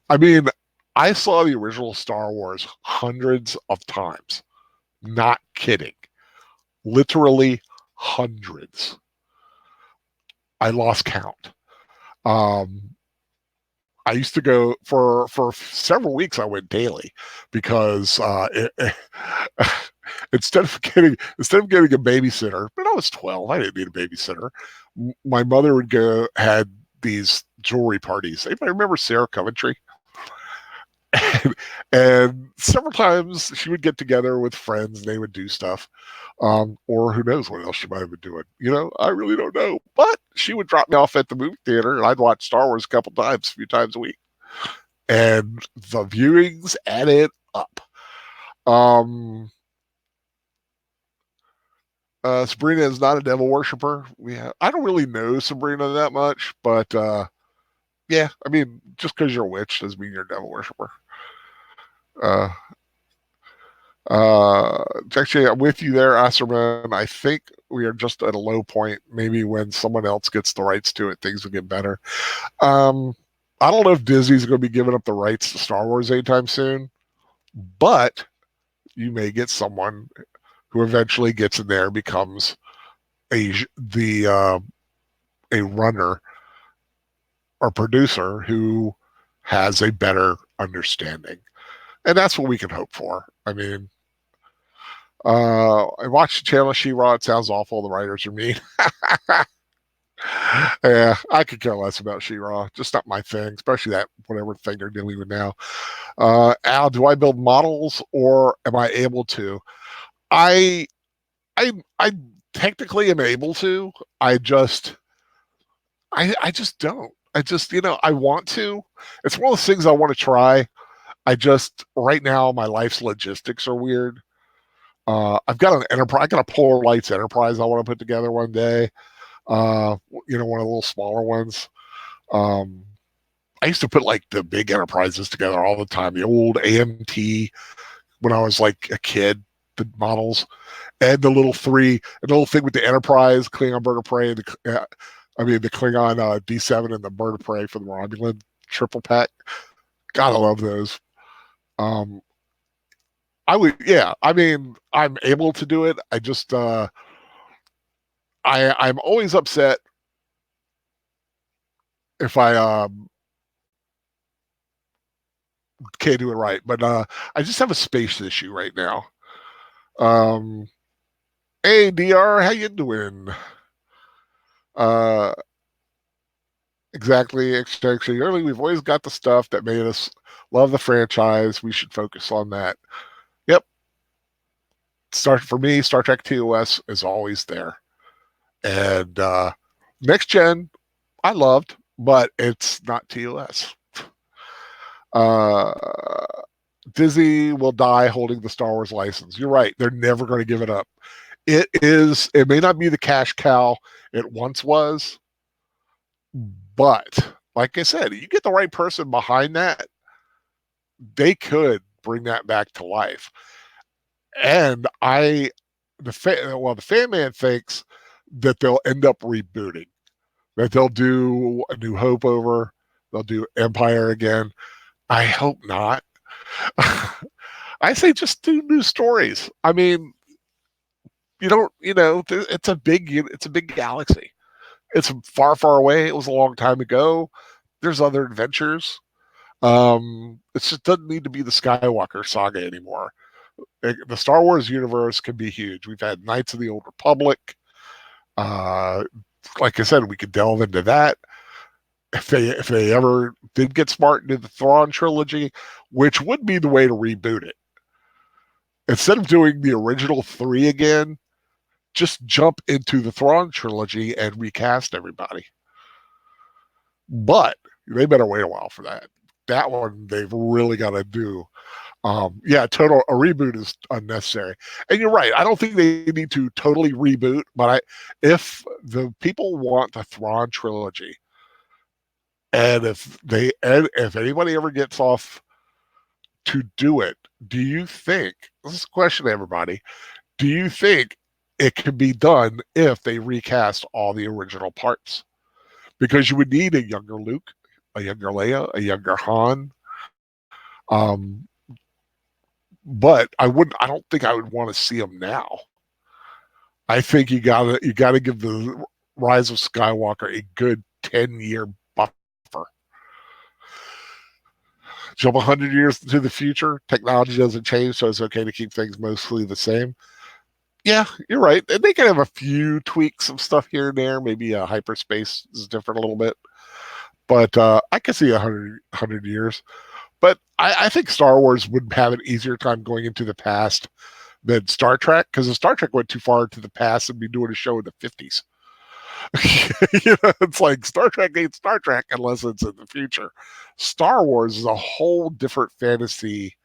Speaker 1: I mean, I saw the original Star Wars hundreds of times. Not kidding. Literally hundreds. I lost count. Um, I used to go for several weeks. I went daily because instead of getting a babysitter, but I was 12. I didn't need a babysitter. My mother would go had these jewelry parties. Anybody remember Sarah Coventry? And several times she would get together with friends and they would do stuff. Or who knows what else she might have been doing. I really don't know. But she would drop me off at the movie theater and I'd watch Star Wars a few times a week. And the viewings added up. Um, Sabrina is not a devil worshiper. I don't really know Sabrina that much, but yeah, I mean, just because you're a witch doesn't mean you're a devil worshiper. Uh, Actually, I'm with you there, Asserman. I think we are just at a low point. Maybe when someone else gets the rights to it, things will get better. Um, I don't know if Disney's going to be giving up the rights to Star Wars anytime soon, but you may get someone who eventually gets in there, becomes a runner or producer who has a better understanding, and that's what we can hope for. I mean, I watched the channel She-Ra. It sounds awful. The writers are mean. Yeah, I could care less about She-Ra. Just not my thing, especially that whatever thing they're dealing with now. Al, do I build models or am I able to? I I technically am able to. I just don't. I want to. It's one of those things I want to try. I just right now my life's logistics are weird. I've got an enterprise. I got a Polar Lights Enterprise I want to put together one day. One of the little smaller ones. Um, I used to put like the big enterprises together all the time. The old AMT when I was like a kid, the models, and the little thing with the Enterprise, Klingon Bird of Prey, and the Klingon D7 and the Bird of Prey for the Romulan triple pack. Gotta love those. Um, I would, yeah. I mean, I'm able to do it. I just, I'm always upset if I can't do it right. But I just have a space issue right now. Um, hey, Dr, how you doing? Uh, exactly. Actually, early, we've always got the stuff that made us love the franchise. We should focus on that. Yep. For me, Star Trek TOS is always there. And next gen, I loved, but it's not TOS. Uh, Disney will die holding the Star Wars license. You're right. They're never going to give it up. It may not be the cash cow it once was, but like I said, you get the right person behind that, they could bring that back to life. And the fan man thinks that they'll end up rebooting, that they'll do A New Hope over, they'll do Empire again. I hope not. I say just do new stories. I mean, it's a big galaxy. It's far, far away. It was a long time ago. There's other adventures. It just doesn't need to be the Skywalker saga anymore. The Star Wars universe can be huge. We've had Knights of the Old Republic. Uh, like I said, we could delve into that. If they ever did get smart into the Thrawn trilogy, which would be the way to reboot it. Instead of doing the original three again, just jump into the Thrawn trilogy and recast everybody. But they better wait a while for that. That one they've really got to do. Yeah, a reboot is unnecessary. And you're right. I don't think they need to totally reboot, but if the people want the Thrawn trilogy, and if anybody ever gets off to do it, do you think, this is a question to everybody, do you think it could be done if they recast all the original parts? Because you would need a younger Luke, a younger Leia, a younger Han. Um, but I don't think I would want to see them now. I think you gotta give the Rise of Skywalker a good 10-year buffer. Jump 100 years into the future, technology doesn't change, so it's okay to keep things mostly the same. Yeah, you're right. And they can have a few tweaks of stuff here and there. Maybe hyperspace is different a little bit. But I could see 100 years. But I think Star Wars would have an easier time going into the past than Star Trek, because if Star Trek went too far into the past and be doing a show in the 50s. It's like Star Trek ain't Star Trek unless it's in the future. Star Wars is a whole different fantasy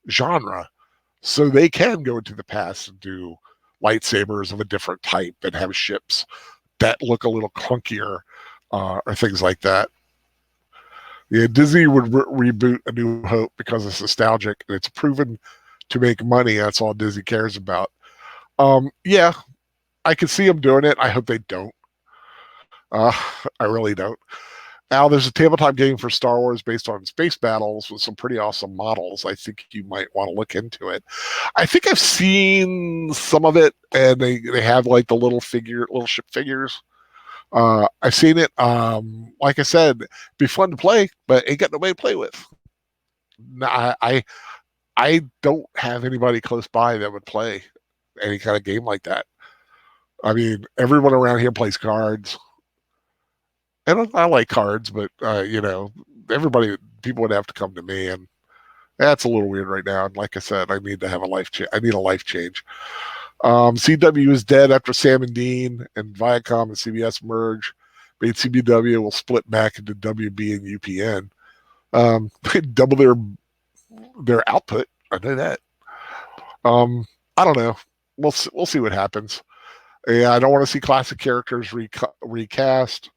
Speaker 1: genre. So they can go into the past and do lightsabers of a different type and have ships that look a little clunkier or things like that. Yeah, Disney would reboot A New Hope because it's nostalgic and it's proven to make money. That's all Disney cares about. Yeah, I can see them doing it. I hope they don't. Uh, I really don't. Now, there's a tabletop game for Star Wars based on space battles with some pretty awesome models. I think you might want to look into it. I think I've seen some of it, and they have like the little ship figures. I've seen it. Like I said, be fun to play, but ain't got nobody to play with. I don't have anybody close by that would play any kind of game like that. I mean, everyone around here plays cards. And I like cards, but people would have to come to me, and that's a little weird right now. And like I said, I need to have a life change. I need a life change. CW is dead after Sam and Dean and Viacom and CBS merge. Made CBW will split back into WB and UPN. Double their output. I know that. I don't know. We'll see what happens. Yeah, I don't want to see classic characters recast.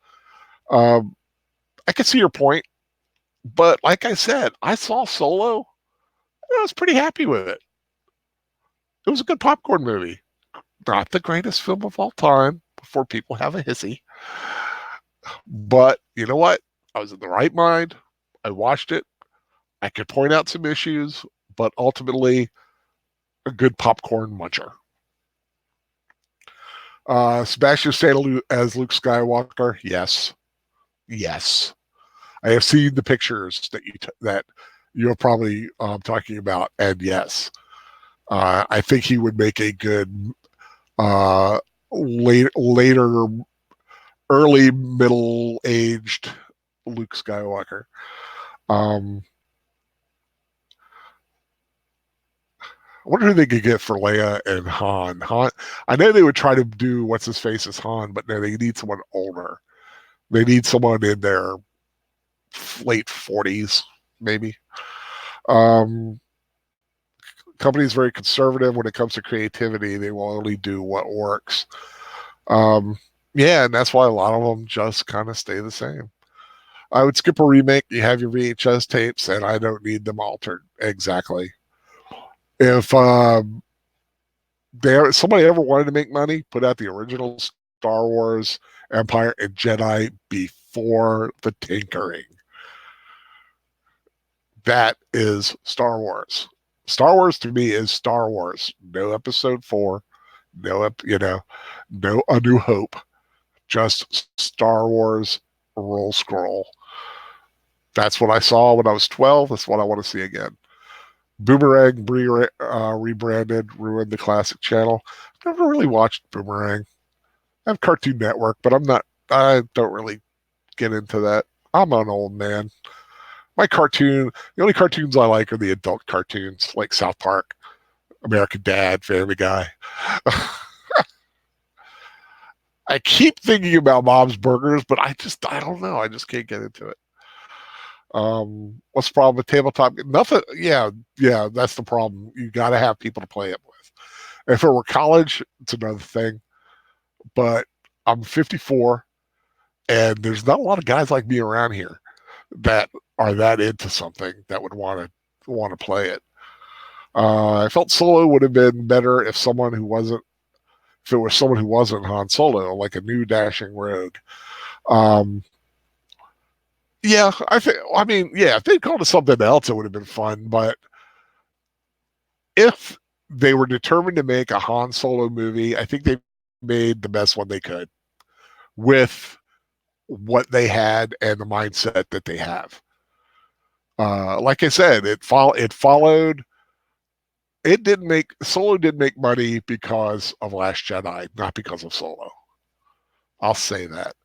Speaker 1: I can see your point, but like I said, I saw Solo. And I was pretty happy with it. It was a good popcorn movie. Not the greatest film of all time, before people have a hissy. But you know what? I was in the right mind. I watched it. I could point out some issues, but ultimately, a good popcorn muncher. Sebastian Stan as Luke Skywalker, yes. I have seen the pictures that you're probably talking about, and yes, I think he would make a good later, early middle-aged Luke Skywalker. I wonder who they could get for Leia and Han. I know they would try to do what's his face as Han, but no, they need someone older. They need someone in their late 40s, maybe. Company's very conservative when it comes to creativity. They will only do what works. Yeah, and that's why a lot of them just kind of stay the same. I would skip a remake. You have your VHS tapes, and I don't need them altered. Exactly. If somebody ever wanted to make money, put out the original Star Wars, Empire, and Jedi before the tinkering. That is Star Wars. Star Wars to me is Star Wars. No Episode 4, no A New Hope, just Star Wars roll scroll. That's what I saw when I was 12. That's what I want to see again. Boomerang rebranded, ruined the classic channel. Never really watched Boomerang. I have Cartoon Network, but I don't really get into that. I'm an old man. The only cartoons I like are the adult cartoons, like South Park, American Dad, Family Guy. I keep thinking about Bob's Burgers, but I don't know. I just can't get into it. What's the problem with tabletop? Nothing. Yeah, yeah, that's the problem. You got to have people to play it with. If it were college, it's another thing. But I'm 54, and there's not a lot of guys like me around here that are that into something that would want to play it. I felt Solo would have been better if it was someone who wasn't Han Solo, like a new dashing rogue. Um, yeah, I mean, yeah, if they'd called it something else, it would have been fun. But if they were determined to make a Han Solo movie, I think they made the best one they could with what they had and the mindset that they have. Like I said, it followed. It didn't make Solo didn't make money because of Last Jedi, not because of Solo. I'll say that.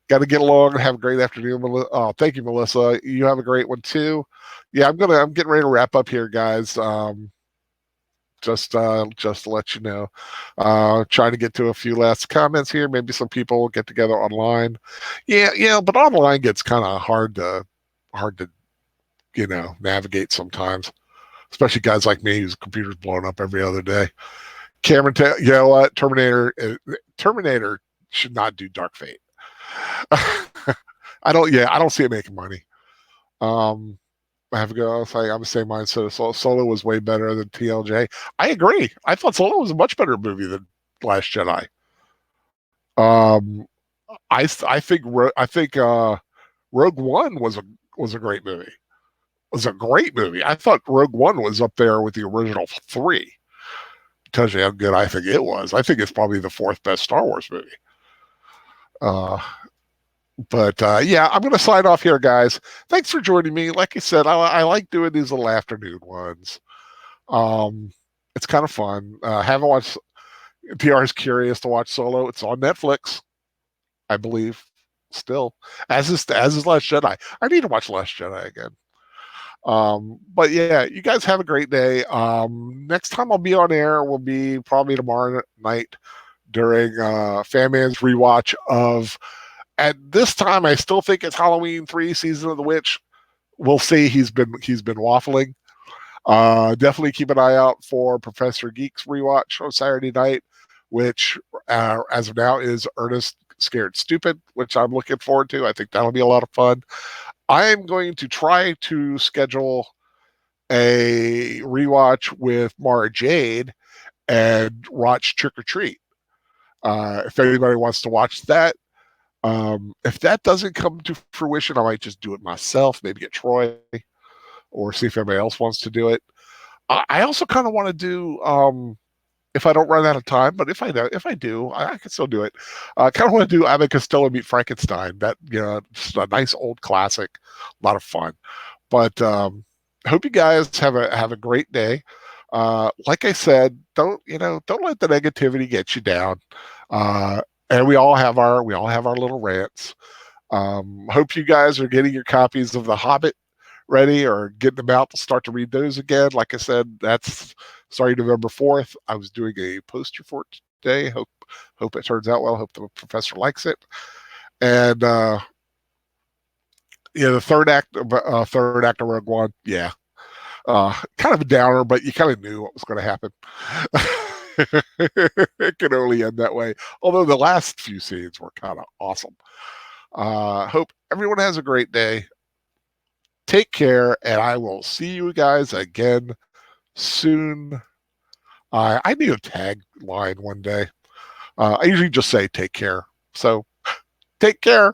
Speaker 1: Got to get along. Have a great afternoon, Melissa. Oh, thank you, Melissa. You have a great one too. Yeah, I'm getting ready to wrap up here, guys. Just to let you know, trying to get to a few last comments here. Maybe some people will get together online. Yeah, but online gets kind of hard to navigate sometimes, especially guys like me whose computer's blowing up every other day. Cameron, you know what? Terminator should not do Dark Fate. I don't see it making money. I have to go. I was like, I'm the same mindset. Solo was way better than TLJ. I agree. I thought Solo was a much better movie than Last Jedi. I think Rogue One was a great movie. It was a great movie. I thought Rogue One was up there with the original three. Tells you how good I think it was. I think it's probably the fourth best Star Wars movie. But yeah, I'm going to sign off here, guys. Thanks for joining me. Like I said, I like doing these little afternoon ones. It's kind of fun. Haven't watched. TR is curious to watch Solo. It's on Netflix, I believe. Still, as is Last Jedi. I need to watch Last Jedi again. But yeah, you guys have a great day. Next time I'll be on air will be probably tomorrow night during Fanman's rewatch of. At this time, I still think it's Halloween 3: Season of the Witch. We'll see. He's been waffling. Definitely keep an eye out for Professor Geek's rewatch on Saturday night, which as of now is Ernest Scared Stupid, which I'm looking forward to. I think that'll be a lot of fun. I am going to try to schedule a rewatch with Mara Jade and watch Trick or Treat. If anybody wants to watch that, if that doesn't come to fruition, I might just do it myself, maybe get Troy or see if anybody else wants to do it. I also kind of want to do, if I don't run out of time, but if I do, I can still do it. I kind of want to do Abbott Costello Meet Frankenstein. That, just a nice old classic, a lot of fun. But hope you guys have a great day. Like I said, don't let the negativity get you down. And we all have our little rants. Hope you guys are getting your copies of The Hobbit ready or getting them out to start to read those again. Like I said, that's starting November 4th. I was doing a poster for it today. Hope it turns out well. Hope the professor likes it. And the third act of Rogue One, yeah. Kind of a downer, but you kind of knew what was going to happen. It can only end that way. Although the last few scenes were kind of awesome. Hope everyone has a great day. Take care, and I will see you guys again soon. I need a tagline one day. I usually just say take care. So take care.